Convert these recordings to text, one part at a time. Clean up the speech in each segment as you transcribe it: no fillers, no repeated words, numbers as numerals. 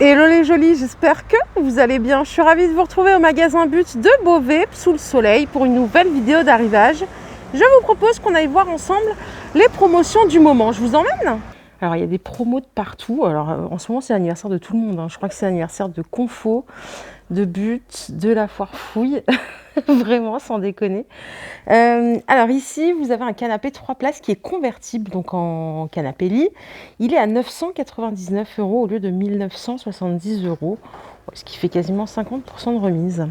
Hello les jolis, j'espère que vous allez bien. Je suis ravie de vous retrouver au magasin But de Beauvais, sous le soleil, pour une nouvelle vidéo d'arrivage. Je vous propose qu'on aille voir ensemble les promotions du moment. Je vous emmène? Alors il y a des promos de partout. Alors en ce moment c'est l'anniversaire de tout le monde. Je crois que c'est l'anniversaire de Confo, de But, de la Foire Fouille. Vraiment, sans déconner. Alors ici, vous avez un canapé 3 places qui est convertible donc en canapé lit. Il est à 999 € au lieu de 1970 €, ce qui fait quasiment 50% de remise.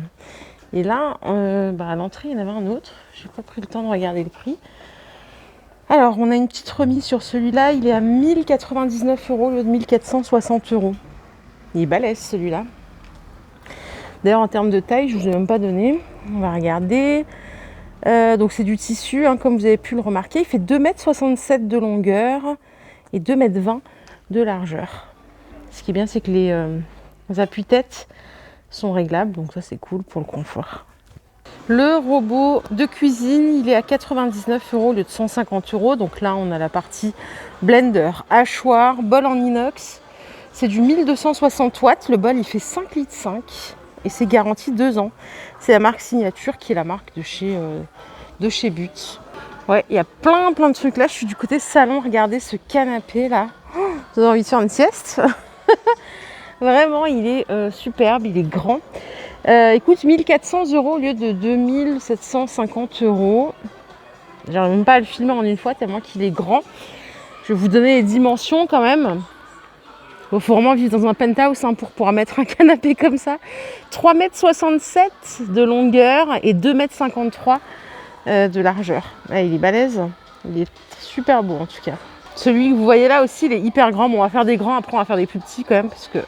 Et là, à l'entrée, il y en avait un autre. J'ai pas pris le temps de regarder le prix. Alors, on a une petite remise sur celui-là. Il est à 1099 € au lieu de 1460 €. Il est balèze celui-là. D'ailleurs, en termes de taille, je ne vous ai même pas donné. On va regarder. Donc, c'est du tissu, comme vous avez pu le remarquer. Il fait 2,67 m de longueur et 2,20 m de largeur. Ce qui est bien, c'est que les appuis-têtes sont réglables. Donc, ça, c'est cool pour le confort. Le robot de cuisine, il est à 99 € au lieu de 150 €. Donc là, on a la partie blender, hachoir, bol en inox. C'est du 1260 watts. Le bol, il fait 5,5 litres. Et c'est garanti 2 ans. C'est la marque Signature qui est la marque de chez But. Ouais, il y a plein de trucs là. Je suis du côté salon. Regardez ce canapé là. Oh, vous avez envie de faire une sieste? Vraiment, il est superbe, il est grand. Il coûte 1400 € au lieu de 2750 €. J'arrive même pas à le filmer en une fois tellement qu'il est grand. Je vais vous donner les dimensions quand même. Il faut vraiment vivre dans un penthouse pour pouvoir mettre un canapé comme ça. 3,67 m de longueur et 2,53 m de largeur. Ouais, il est balèze. Il est super beau en tout cas. Celui que vous voyez là aussi, il est hyper grand. Bon, on va faire des grands, après on va faire des plus petits quand même. Parce que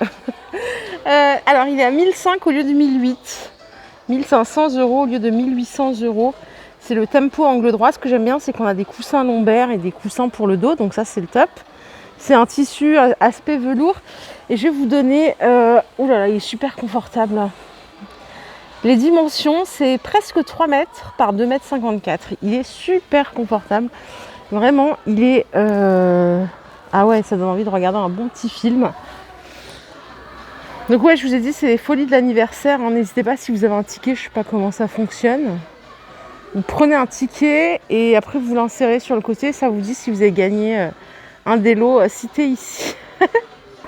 alors, il est à 1005 au lieu de 1008. 1500 € au lieu de 1800 €. C'est le tempo angle droit. Ce que j'aime bien, c'est qu'on a des coussins lombaires et des coussins pour le dos. Donc ça, c'est le top. C'est un tissu aspect velours. Et je vais vous donner... oh là là, il est super confortable. Les dimensions, c'est presque 3 mètres par 2,54 m. Il est super confortable. Vraiment, il est... Ah ouais, ça donne envie de regarder un bon petit film. Donc ouais, je vous ai dit, c'est les folies de l'anniversaire. N'hésitez pas, si vous avez un ticket, je ne sais pas comment ça fonctionne. Vous prenez un ticket et après vous l'insérez sur le côté. Ça vous dit si vous avez gagné... un des lots cités ici.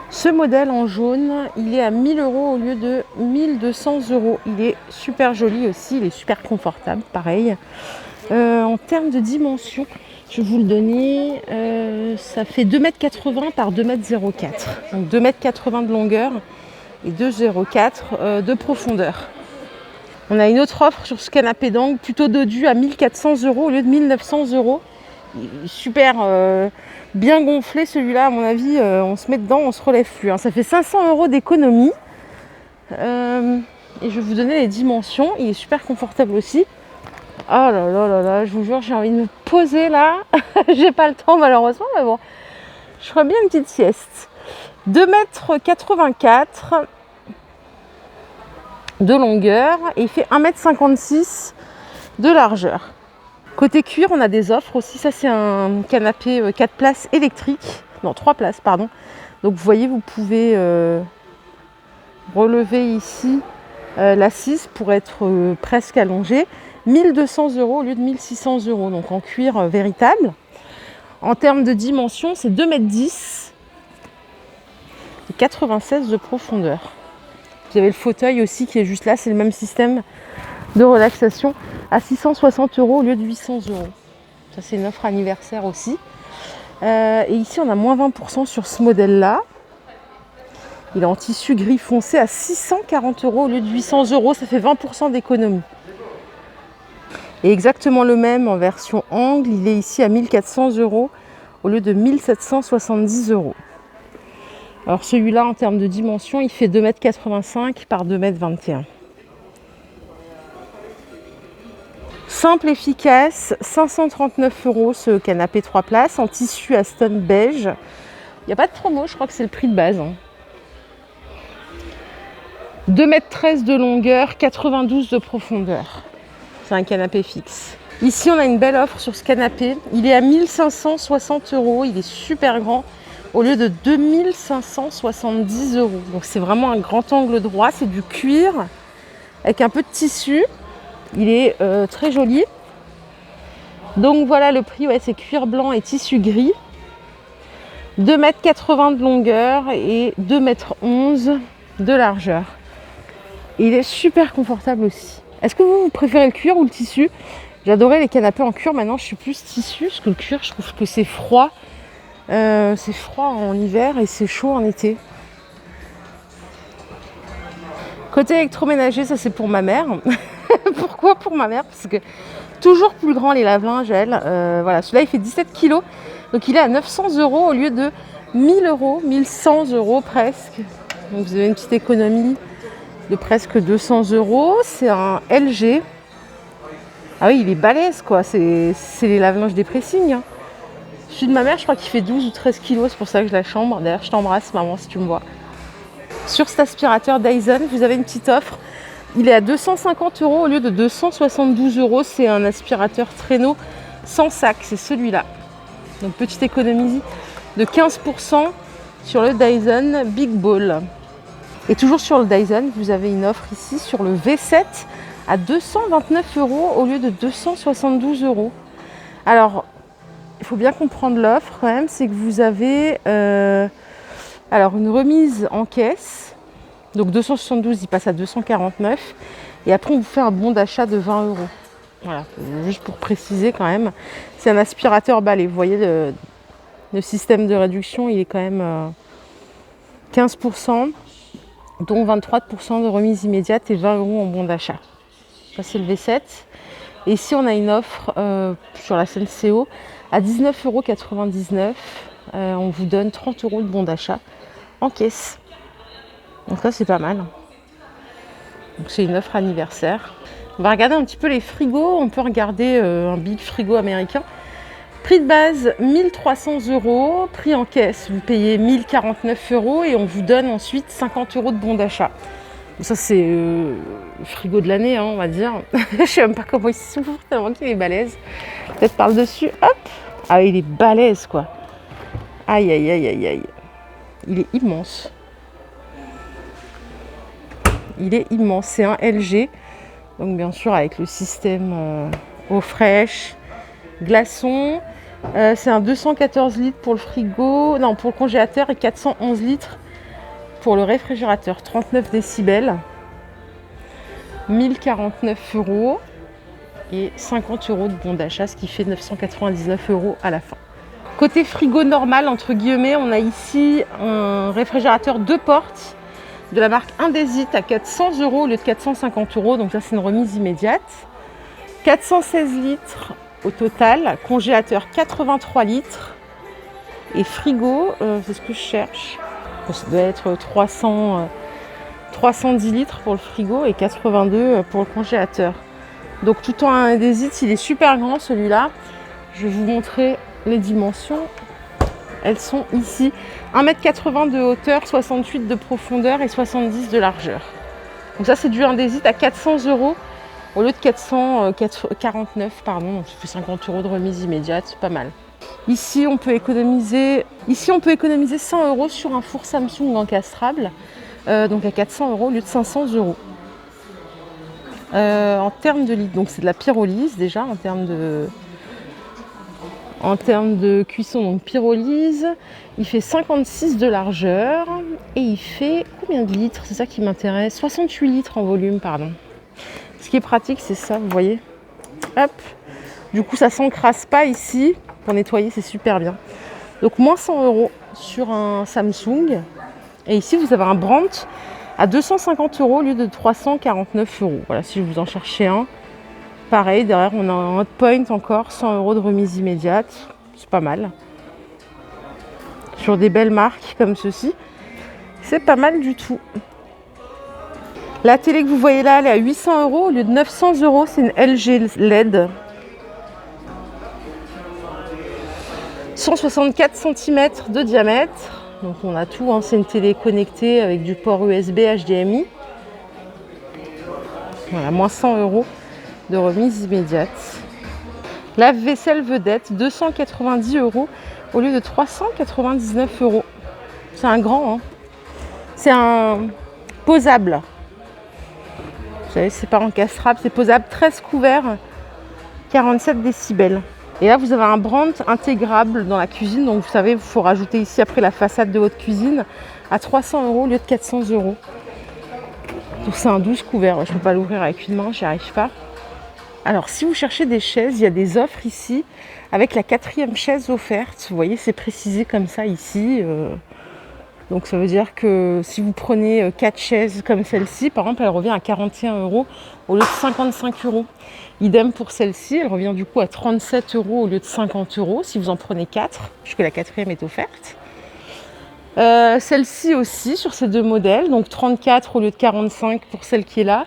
Ce modèle en jaune, il est à 1000 € au lieu de 1200 €. Il est super joli aussi, il est super confortable, pareil. En termes de dimension, je vais vous le donner, ça fait 2,80 m par 2,04 m. Donc 2,80 m de longueur et 2,04 m de profondeur. On a une autre offre sur ce canapé d'angle, plutôt dodu, à 1400 € au lieu de 1900 €. Super bien gonflé celui-là, à mon avis, on se met dedans, on se relève plus. Ça fait 500 € d'économie. Et je vais vous donner les dimensions. Il est super confortable aussi. Oh là là là là, je vous jure, j'ai envie de me poser là. J'ai pas le temps malheureusement, mais bon, je ferai bien une petite sieste. 2,84 m de longueur et il fait 1,56 m de largeur. Côté cuir, on a des offres aussi. Ça, c'est un canapé 4 places électrique. Non, 3 places, pardon. Donc, vous voyez, vous pouvez relever ici l'assise pour être presque allongé. 1200 € au lieu de 1600 €. Donc, en cuir véritable. En termes de dimension, c'est 2,10 m et 96 de profondeur. Vous avez le fauteuil aussi qui est juste là. C'est le même système de relaxation à 660 € au lieu de 800 €. Ça, c'est une offre anniversaire aussi. Et ici, on a moins 20% sur ce modèle-là. Il est en tissu gris foncé à 640 € au lieu de 800 €. Ça fait 20% d'économie. Et exactement le même en version angle. Il est ici à 1400 € au lieu de 1770 €. Alors celui-là, en termes de dimension, il fait 2,85 m par 2,21 m. Simple, efficace, 539 € ce canapé 3 places en tissu Aston beige. Il n'y a pas de promo, je crois que c'est le prix de base. 2,13 m de longueur, 92 de profondeur. C'est un canapé fixe. Ici, on a une belle offre sur ce canapé. Il est à 1560 €. Il est super grand. au lieu de 2570 €. Donc c'est vraiment un grand angle droit, c'est du cuir avec un peu de tissu. Il est très joli. Donc voilà le prix, ouais, c'est cuir blanc et tissu gris. 2,80 m de longueur et 2,11 m de largeur. Et il est super confortable aussi. Est-ce que vous préférez le cuir ou le tissu? J'adorais les canapés en cuir, maintenant je suis plus tissu, parce que le cuir, je trouve que c'est froid. C'est froid en hiver et c'est chaud en été. Côté électroménager, ça c'est pour ma mère. Pourquoi pour ma mère? Parce que toujours plus grand les lave-linges, elle. Voilà, celui-là il fait 17 kg. Donc il est à 900 € au lieu de 1000 €, 1100 € presque. Donc vous avez une petite économie de presque 200 €. C'est un LG. Ah oui, il est balèze quoi. C'est les lave-linges des pressings. Hein. Celui de ma mère, je crois qu'il fait 12 ou 13 kg. C'est pour ça que je la chambre. D'ailleurs, je t'embrasse maman si tu me vois. Sur cet aspirateur Dyson, vous avez une petite offre. Il est à 250 € au lieu de 272 €. C'est un aspirateur traîneau sans sac. C'est celui-là. Donc petite économie de 15% sur le Dyson Big Ball. Et toujours sur le Dyson, vous avez une offre ici sur le V7 à 229 € au lieu de 272 €. Alors, il faut bien comprendre l'offre quand même, c'est que vous avez alors une remise en caisse. Donc 272, il passe à 249. Et après, on vous fait un bon d'achat de 20 €. Voilà, juste pour préciser quand même. C'est un aspirateur balai. Vous voyez, le système de réduction, il est quand même 15%, dont 23% de remise immédiate et 20 € en bon d'achat. Ça, c'est le V7. Et ici, on a une offre sur la Senseo à 19,99 €. On vous donne 30 € de bon d'achat en caisse. Donc ça, c'est pas mal. Donc c'est une offre anniversaire. On va regarder un petit peu les frigos. On peut regarder un big frigo américain. Prix de base 1300 €. Prix en caisse, vous payez 1049 € et on vous donne ensuite 50 € de bon d'achat. Ça, c'est le frigo de l'année, hein, on va dire. Je sais même pas comment il s'ouvre, tellement qu'il est balèze. Peut-être par le dessus. Hop. Ah, il est balèze, quoi. Aïe, aïe, aïe, aïe, aïe. Il est immense. Il est immense. C'est un LG. Donc, bien sûr, avec le système eau fraîche, glaçon. C'est un 214 litres pour le frigo. Non, pour le congélateur et 411 litres pour le réfrigérateur. 39 décibels. 1049 € et 50 € de bon d'achat, ce qui fait 999 € à la fin. Côté frigo normal, entre guillemets, on a ici un réfrigérateur 2 portes de la marque Indesit à 400 € au lieu de 450 €. Donc ça, c'est une remise immédiate. 416 litres au total. Congélateur 83 litres. Et frigo, c'est ce que je cherche. Ça doit être 310 litres pour le frigo et 82 pour le congélateur. Donc tout en Indesit, il est super grand celui-là. Je vais vous montrer les dimensions. Elles sont ici. 1,80 m de hauteur, 68 de profondeur et 70 de largeur. Donc ça, c'est du Indesit à 400 € au lieu de 449, pardon. Donc ça fait 50 € de remise immédiate, c'est pas mal. Ici, on peut économiser 100 € sur un four Samsung encastrable. Donc à 400 € au lieu de 500 €. En termes de litres, donc c'est de la pyrolyse déjà en termes de cuisson. Donc pyrolyse, il fait 56 de largeur et il fait combien de litres? C'est ça qui m'intéresse. 68 litres en volume, pardon. Ce qui est pratique, c'est ça, vous voyez. Hop. Du coup, ça s'encrasse pas ici. Pour nettoyer, c'est super bien. Donc moins 100 € sur un Samsung. Et ici, vous avez un Brandt à 250 € au lieu de 349 €. Voilà, si vous en cherchez un. Pareil, derrière, on a un Hotpoint encore, 100 € de remise immédiate. C'est pas mal. Sur des belles marques comme ceci, c'est pas mal du tout. La télé que vous voyez là, elle est à 800 € au lieu de 900 €. C'est une LG LED. 164 cm de diamètre. Donc on a tout, hein. C'est une télé connectée avec du port USB HDMI. Voilà, moins 100 € de remise immédiate. Lave-vaisselle vedette, 290 € au lieu de 399 €. C'est un grand, hein. C'est un posable. Vous savez, c'est pas encastrable, c'est posable, 13 couverts, 47 décibels. Et là, vous avez un brandt intégrable dans la cuisine. Donc, vous savez, il faut rajouter ici après la façade de votre cuisine à 300 € au lieu de 400 €. Donc, c'est un 12 couverts. Je ne peux pas l'ouvrir avec une main, j'y arrive pas. Alors, si vous cherchez des chaises, il y a des offres ici avec la 4e chaise offerte. Vous voyez, c'est précisé comme ça ici. Donc, ça veut dire que si vous prenez 4 chaises comme celle-ci, par exemple, elle revient à 41 € au lieu de 55 €. Idem pour celle-ci, elle revient du coup à 37 € au lieu de 50 € si vous en prenez 4, puisque la 4e est offerte. Celle-ci aussi, sur ces 2 modèles, donc 34 € au lieu de 45 pour celle qui est là,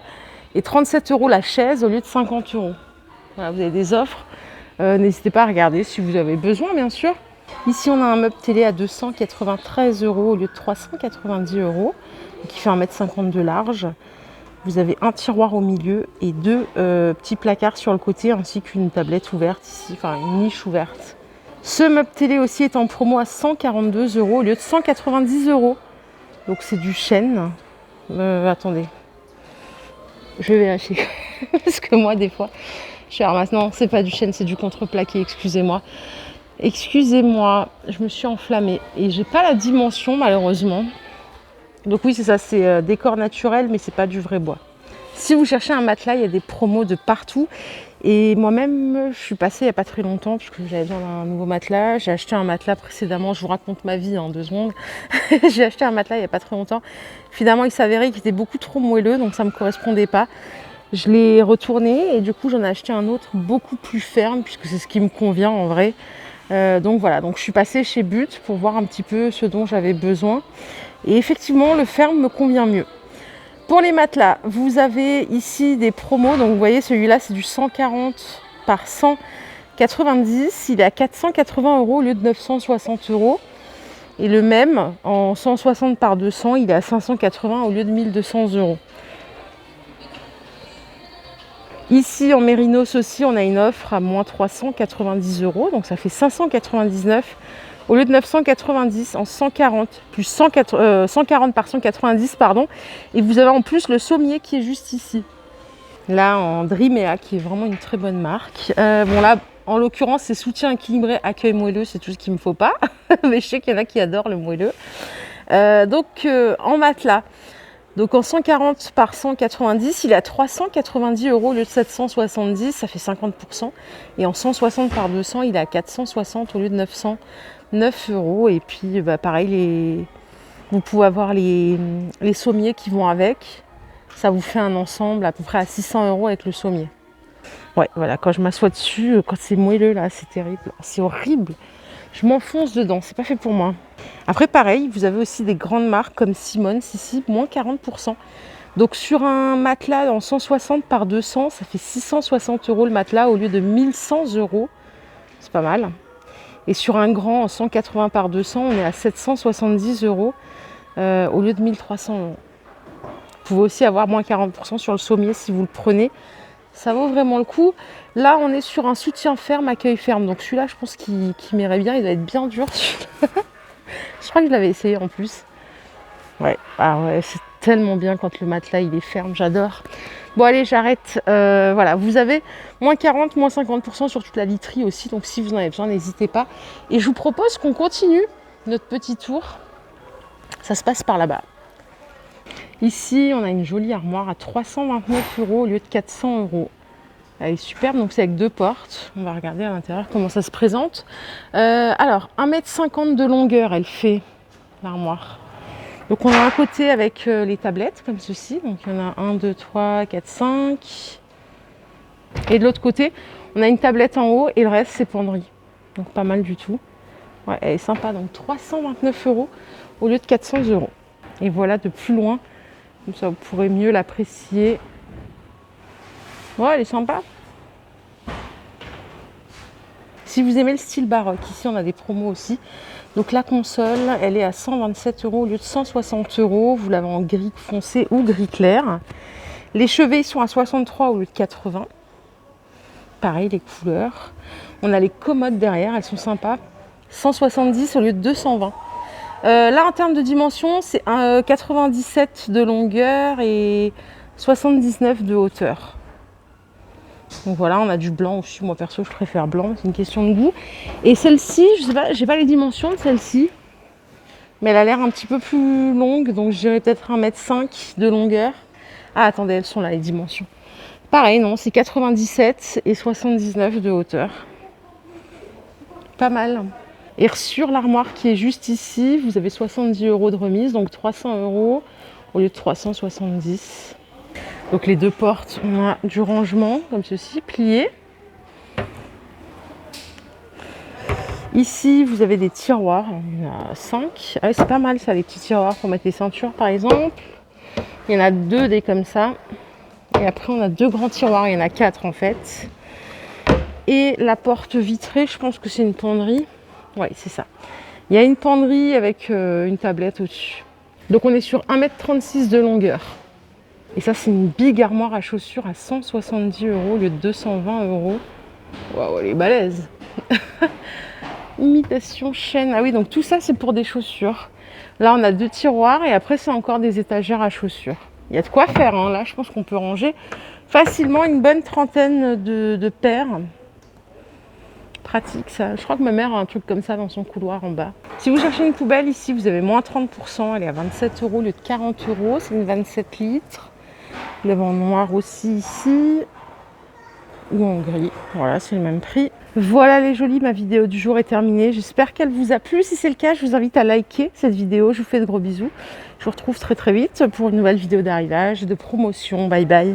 et 37 € la chaise au lieu de 50 €. Voilà, vous avez des offres. N'hésitez pas à regarder si vous avez besoin, bien sûr. Ici, on a un meuble télé à 293 € au lieu de 390 €, qui fait 1,50 m de large. Vous avez un tiroir au milieu et 2 petits placards sur le côté, ainsi qu'une tablette ouverte ici, enfin une niche ouverte. Ce meuble télé aussi est en promo à 142 € au lieu de 190 €. Donc c'est du chêne. Attendez, je vais vérifier. Parce que moi, des fois, je ramasse. Non, c'est pas du chêne, c'est du contreplaqué, excusez-moi. Excusez-moi, je me suis enflammée et j'ai pas la dimension malheureusement. Donc oui, c'est ça, c'est décor naturel, mais c'est pas du vrai bois. Si vous cherchez un matelas, il y a des promos de partout. Et moi-même, je suis passée il n'y a pas très longtemps, parce que j'avais besoin d'un nouveau matelas. J'ai acheté un matelas précédemment, je vous raconte ma vie en 2 secondes. J'ai acheté un matelas il n'y a pas très longtemps. Finalement, il s'avérait qu'il était beaucoup trop moelleux, donc ça ne me correspondait pas. Je l'ai retourné et du coup, j'en ai acheté un autre beaucoup plus ferme, puisque c'est ce qui me convient en vrai. Donc voilà, donc je suis passée chez But pour voir un petit peu ce dont j'avais besoin. Et effectivement, le ferme me convient mieux. Pour les matelas, vous avez ici des promos. Donc vous voyez, celui-là, c'est du 140 par 190. Il est à 480 € au lieu de 960 €. Et le même, en 160 par 200, il est à 580 au lieu de 1200 €. Ici, en Mérinos aussi, on a une offre à moins 390 €. Donc ça fait 599 au lieu de 990 en 140, plus 140 par 190, pardon. Et vous avez en plus le sommier qui est juste ici. Là, en Dreamea, qui est vraiment une très bonne marque. Bon là, en l'occurrence, c'est soutien équilibré, accueil moelleux, c'est tout ce qu'il ne me faut pas. Mais je sais qu'il y en a qui adorent le moelleux. Donc, en matelas. Donc en 140 par 190, il est à 390 € au lieu de 770, ça fait 50%. Et en 160 par 200, il est à 460 au lieu de 909 €. Et puis pareil, vous pouvez avoir les sommiers qui vont avec. Ça vous fait un ensemble à peu près à 600 € avec le sommier. Ouais, voilà, quand je m'assois dessus, quand c'est moelleux là, c'est terrible, c'est horrible. Je m'enfonce dedans, c'est pas fait pour moi. Après pareil, vous avez aussi des grandes marques comme Simmons ici, moins 40%. Donc sur un matelas en 160 par 200, ça fait 660 € le matelas au lieu de 1100 €. C'est pas mal. Et sur un grand en 180 par 200, on est à 770 € au lieu de 1300 €. Vous pouvez aussi avoir moins 40% sur le sommier si vous le prenez. Ça vaut vraiment le coup. Là, on est sur un soutien ferme, accueil ferme. Donc celui-là, je pense qu'il m'irait bien. Il doit être bien dur. Je crois que je l'avais essayé en plus. Ouais, ah ouais, c'est tellement bien quand le matelas il est ferme. J'adore. Bon allez, j'arrête. Voilà, vous avez moins 40, moins 50% sur toute la literie aussi. Donc si vous en avez besoin, n'hésitez pas. Et je vous propose qu'on continue notre petit tour. Ça se passe par là-bas. Ici, on a une jolie armoire à 329 € au lieu de 400 €. Elle est superbe, donc c'est avec 2 portes. On va regarder à l'intérieur comment ça se présente. Alors, 1,50 m de longueur, elle fait l'armoire. Donc on a un côté avec les tablettes, comme ceci. Donc il y en a 1, 2, 3, 4, 5. Et de l'autre côté, on a une tablette en haut et le reste, c'est penderie. Donc pas mal du tout. Ouais, elle est sympa. Donc 329 € au lieu de 400 €. Et voilà de plus loin. Comme ça, vous pourrez mieux l'apprécier. Ouais, elle est sympa. Si vous aimez le style baroque, ici on a des promos aussi. Donc la console, elle est à 127 € au lieu de 160 €. Vous l'avez en gris foncé ou gris clair. Les chevets sont à 63 € au lieu de 80 €. Pareil, les couleurs. On a les commodes derrière, elles sont sympas. 170 au lieu de 220. Là, en termes de dimension, c'est 97 de longueur et 79 de hauteur. Donc voilà, on a du blanc aussi. Moi perso, je préfère blanc, c'est une question de goût. Et celle-ci, je sais pas, j'ai pas les dimensions de celle-ci, mais elle a l'air un petit peu plus longue, donc je dirais peut-être 1,5 m de longueur. Ah, attendez, elles sont là, les dimensions. Pareil, non, c'est 97 et 79 de hauteur. Pas mal. Et sur l'armoire qui est juste ici, vous avez 70 € de remise, donc 300 € au lieu de 370. Donc les deux portes, on a du rangement comme ceci, plié. Ici, vous avez des tiroirs, il y en a 5. Ah, c'est pas mal ça, les petits tiroirs pour mettre les ceintures par exemple. Il y en a 2 des comme ça. Et après, on a 2 grands tiroirs, il y en a 4 en fait. Et la porte vitrée, je pense que c'est une penderie. Oui, c'est ça. Il y a une penderie avec une tablette au-dessus. Donc on est sur 1,36 m de longueur. Et ça, c'est une big armoire à chaussures à 170 € au lieu de 220 €. Waouh, elle est balèze. Imitation chaîne. Ah oui, donc tout ça, c'est pour des chaussures. Là, on a 2 tiroirs et après, c'est encore des étagères à chaussures. Il y a de quoi faire, hein. Là, je pense qu'on peut ranger facilement une bonne trentaine de paires. Pratique ça. Je crois que ma mère a un truc comme ça dans son couloir en bas. Si vous cherchez une poubelle ici, vous avez moins 30%. Elle est à 27 € au lieu de 40 €. C'est une 27 litres. Vous l'avez en noir aussi ici. Ou en gris. Voilà, c'est le même prix. Voilà les jolis, ma vidéo du jour est terminée. J'espère qu'elle vous a plu. Si c'est le cas, je vous invite à liker cette vidéo. Je vous fais de gros bisous. Je vous retrouve très très vite pour une nouvelle vidéo d'arrivage, de promotion. Bye bye.